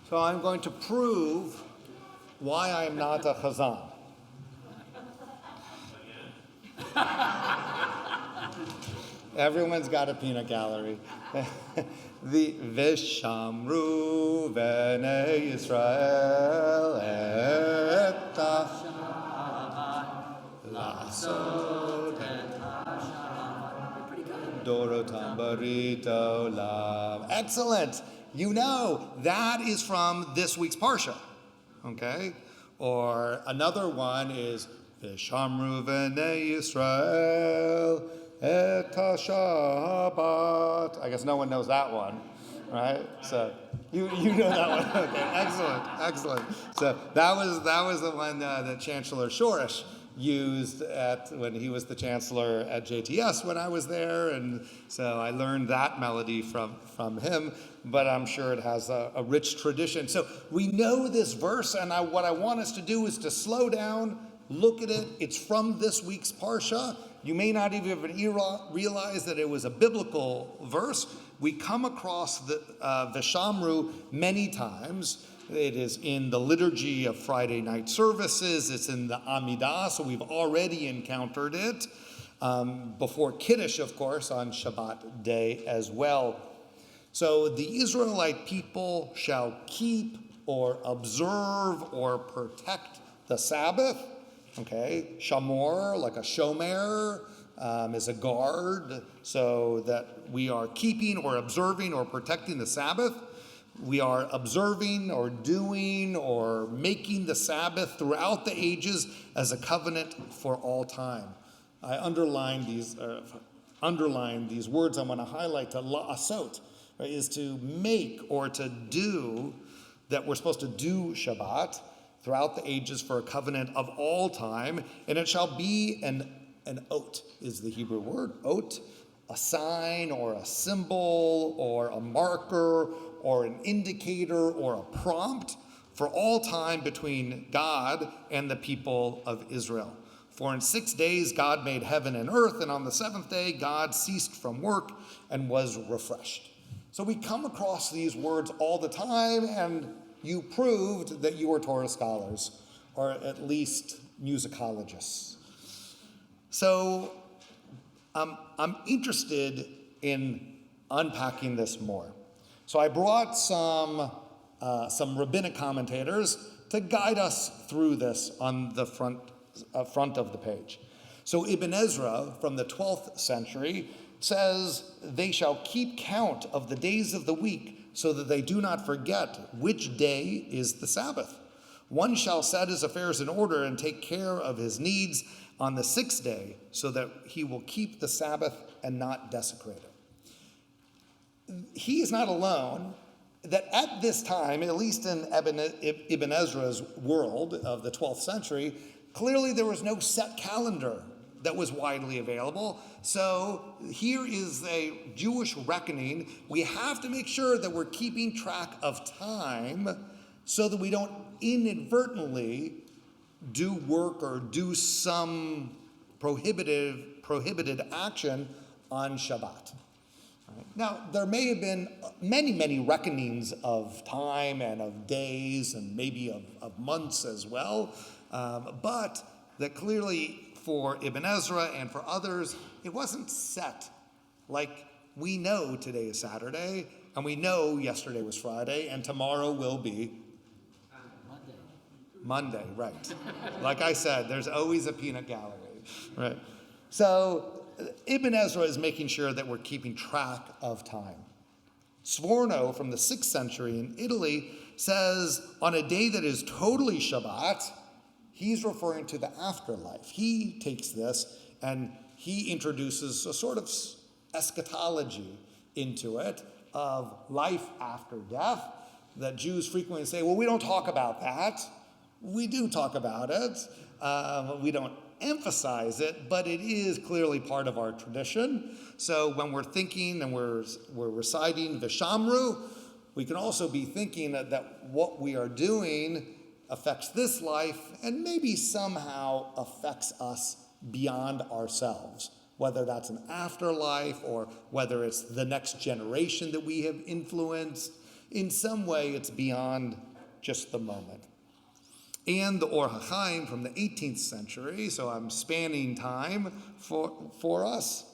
So I'm going to prove why I'm not a chazan. Everyone's got a peanut gallery. The Veshamru Bnei Yisrael et Lasot Dorotam Barito Lam. Excellent. You know, that is from this week's Parsha. Okay? Or another one is Veshamru Bnei Yisrael et Shabbat. I guess no one knows that one, right? So you know that one. Okay, excellent. So that was the one that Chancellor Shorish used when he was the chancellor at JTS when I was there, and so I learned that melody from him. But I'm sure it has a rich tradition. So we know this verse, and what I want us to do is to slow down, look at it. It's from this week's Parsha. You may not even realize that it was a biblical verse. We come across the Veshamru many times. It is in the liturgy of Friday night services. It's in the Amidah, so we've already encountered it. Before Kiddush, of course, on Shabbat day as well. So the Israelite people shall keep or observe or protect the Sabbath. Okay, shamor, like a shomer, is a guard, so that we are keeping or observing or protecting the Sabbath. We are observing or doing or making the Sabbath throughout the ages as a covenant for all time. I underline these words. I'm going to highlight to la'asot, right, is to make or to do, that we're supposed to do Shabbat throughout the ages for a covenant of all time, and it shall be an oat, is the Hebrew word, oat, a sign or a symbol or a marker or an indicator or a prompt for all time between God and the people of Israel. For in 6 days God made heaven and earth, and on the seventh day God ceased from work and was refreshed. So we come across these words all the time, and you proved that you were Torah scholars, or at least musicologists. So I'm interested in unpacking this more. So I brought some rabbinic commentators to guide us through this on the front of the page. So Ibn Ezra from the 12th century says, "They shall keep count of the days of the week, so that they do not forget which day is the Sabbath. One shall set his affairs in order and take care of his needs on the sixth day, so that he will keep the Sabbath and not desecrate it." He is not alone, that at this time, at least in Ibn Ezra's world of the 12th century, clearly there was no set calendar that was widely available. So here is a Jewish reckoning. We have to make sure that we're keeping track of time so that we don't inadvertently do work or do some prohibited action on Shabbat. Right. Now, there may have been many reckonings of time and of days and maybe of months as well, but that clearly for Ibn Ezra and for others, it wasn't set. Like, we know today is Saturday, and we know yesterday was Friday, and tomorrow will be Monday, right. Like I said, there's always a peanut gallery, right? So Ibn Ezra is making sure that we're keeping track of time. Sforno from the 6th century in Italy says, on a day that is totally Shabbat, he's referring to the afterlife. He takes this and he introduces a sort of eschatology into it of life after death, that Jews frequently say, well, we don't talk about that. We do talk about it. We don't emphasize it, but it is clearly part of our tradition. So when we're thinking and we're reciting Veshamru, we can also be thinking that what we are doing affects this life and maybe somehow affects us beyond ourselves, whether that's an afterlife or whether it's the next generation that we have influenced. In some way, it's beyond just the moment. And the Or HaChaim from the 18th century, so I'm spanning time for us.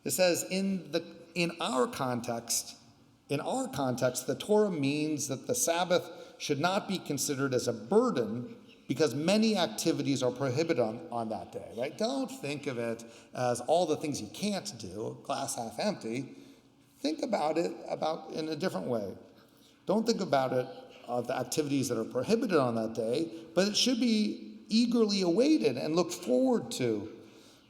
It says, in our context, the Torah means that the Sabbath should not be considered as a burden because many activities are prohibited on that day, right? Don't think of it as all the things you can't do, glass half empty. Think about it in a different way. Don't think about it of the activities that are prohibited on that day, but it should be eagerly awaited and looked forward to.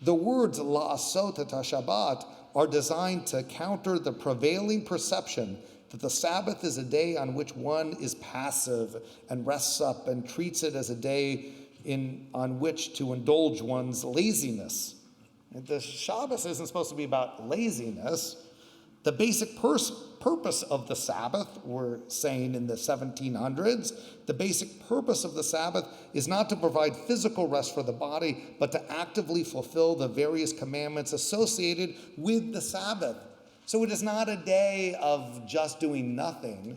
The words la'asot et Shabbat are designed to counter the prevailing perception that the Sabbath is a day on which one is passive and rests up and treats it as a day on which to indulge one's laziness. And the Shabbos isn't supposed to be about laziness. The basic purpose of the Sabbath, we're saying in the 1700s, the basic purpose of the Sabbath is not to provide physical rest for the body, but to actively fulfill the various commandments associated with the Sabbath. So it is not a day of just doing nothing.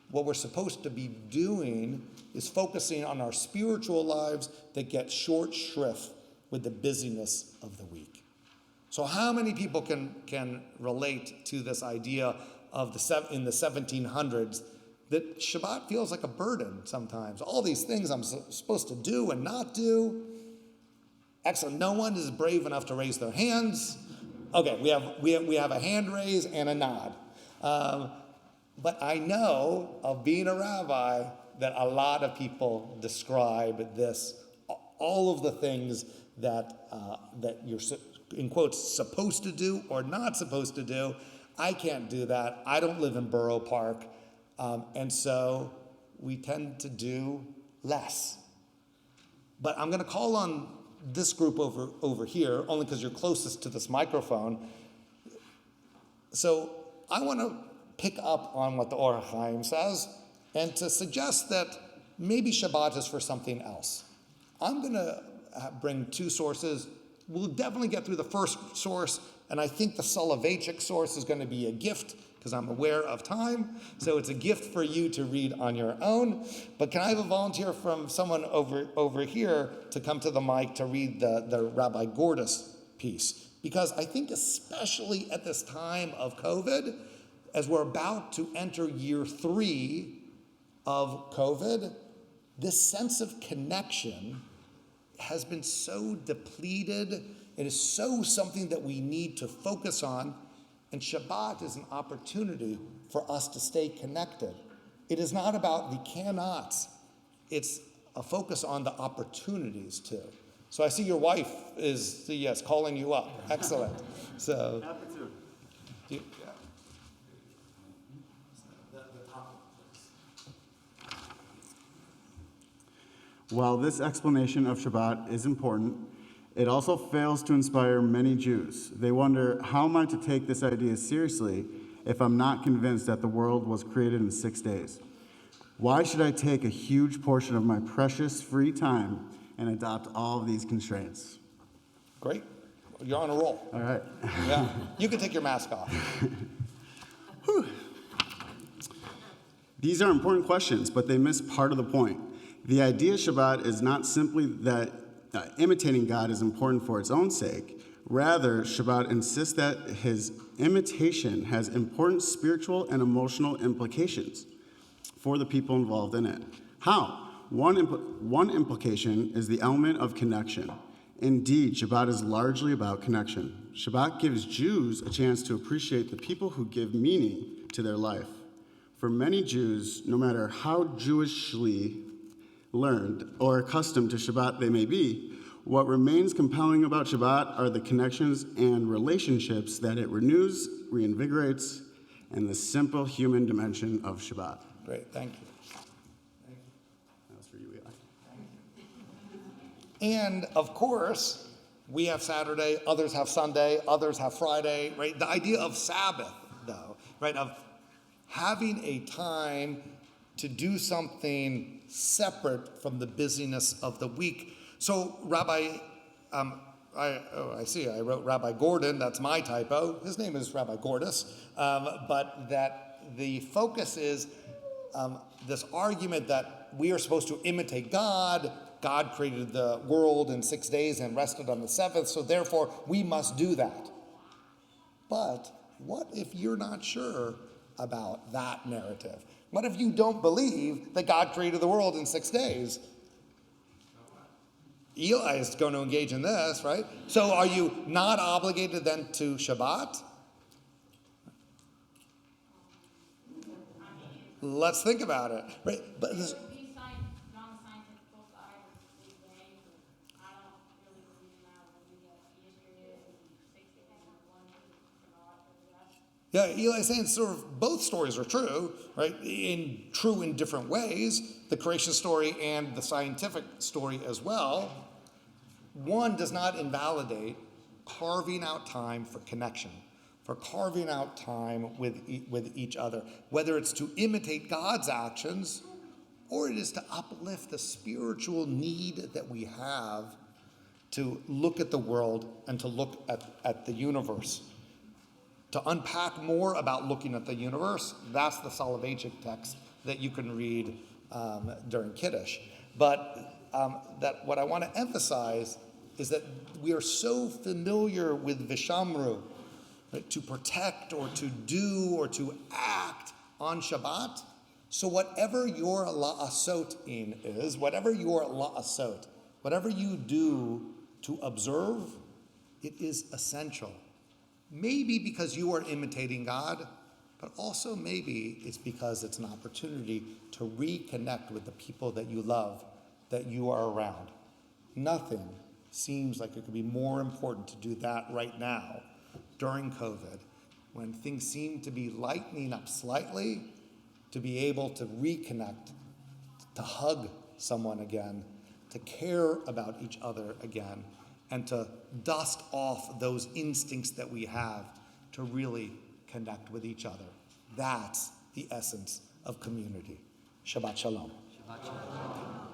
What we're supposed to be doing is focusing on our spiritual lives that get short shrift with the busyness of the week. So how many people can relate to this idea of in the 1700s that Shabbat feels like a burden sometimes? All these things I'm supposed to do and not do. Excellent. No one is brave enough to raise their hands. Okay, we have a hand raise and a nod. But I know of being a rabbi that a lot of people describe this, all of the things that you're, in quotes, supposed to do or not supposed to do. I can't do that. I don't live in Borough Park. And so we tend to do less. But I'm going to call on this group over here, only because you're closest to this microphone. So I want to pick up on what the Or HaChaim says and to suggest that maybe Shabbat is for something else. I'm going to bring two sources. We'll definitely get through the first source, and I think the Soloveitchik source is going to be a gift because I'm aware of time. So it's a gift for you to read on your own. But can I have a volunteer from someone over here to come to the mic to read the Rabbi Gordis piece? Because I think especially at this time of COVID, as we're about to enter year 3 of COVID, this sense of connection has been so depleted. It is so something that we need to focus on. And Shabbat is an opportunity for us to stay connected. It is not about the cannots. It's a focus on the opportunities too. So I see your wife is, yes, calling you up. Excellent. So, happy to. While this explanation of Shabbat is important, it also fails to inspire many Jews. They wonder, how am I to take this idea seriously if I'm not convinced that the world was created in 6 days? Why should I take a huge portion of my precious free time and adopt all of these constraints? Great. You're on a roll. All right. Yeah. You can take your mask off. These are important questions, but they miss part of the point. The idea of Shabbat is not simply that imitating God is important for its own sake. Rather, Shabbat insists that his imitation has important spiritual and emotional implications for the people involved in it. How? One implication is the element of connection. Indeed, Shabbat is largely about connection. Shabbat gives Jews a chance to appreciate the people who give meaning to their life. For many Jews, no matter how Jewishly learned or accustomed to Shabbat they may be, what remains compelling about Shabbat are the connections and relationships that it renews, reinvigorates, and the simple human dimension of Shabbat. Great, thank you. That was for you, Eli. And of course, we have Saturday, others have Sunday, others have Friday, right? The idea of Sabbath, though, right, of having a time to do something separate from the busyness of the week. So Rabbi, I see, I wrote Rabbi Gordon, that's my typo. His name is Rabbi Gordis, but that the focus is this argument that we are supposed to imitate God. God created the world in 6 days and rested on the seventh, so therefore we must do that. But what if you're not sure about that narrative? What if you don't believe that God created the world in 6 days? Eli is going to engage in this, right? So are you not obligated then to Shabbat? Let's think about it, right? But this, yeah, Eli's saying sort of both stories are true, right? True in different ways, the creation story and the scientific story as well. One does not invalidate carving out time for connection, for carving out time with each other, whether it's to imitate God's actions or it is to uplift the spiritual need that we have to look at the world and to look at the universe. To unpack more about looking at the universe, that's the Soloveitchik text that you can read during Kiddush. But that what I want to emphasize is that we are so familiar with Veshamru, right, to protect or to do or to act on Shabbat. So whatever your la'asot in is, whatever your la'asot, whatever you do to observe, it is essential. Maybe because you are imitating God, but also maybe it's because it's an opportunity to reconnect with the people that you love, that you are around. Nothing seems like it could be more important to do that right now during COVID, when things seem to be lightening up slightly, to be able to reconnect, to hug someone again, to care about each other again, and to dust off those instincts that we have to really connect with each other. That's the essence of community. Shabbat Shalom. Shabbat Shalom.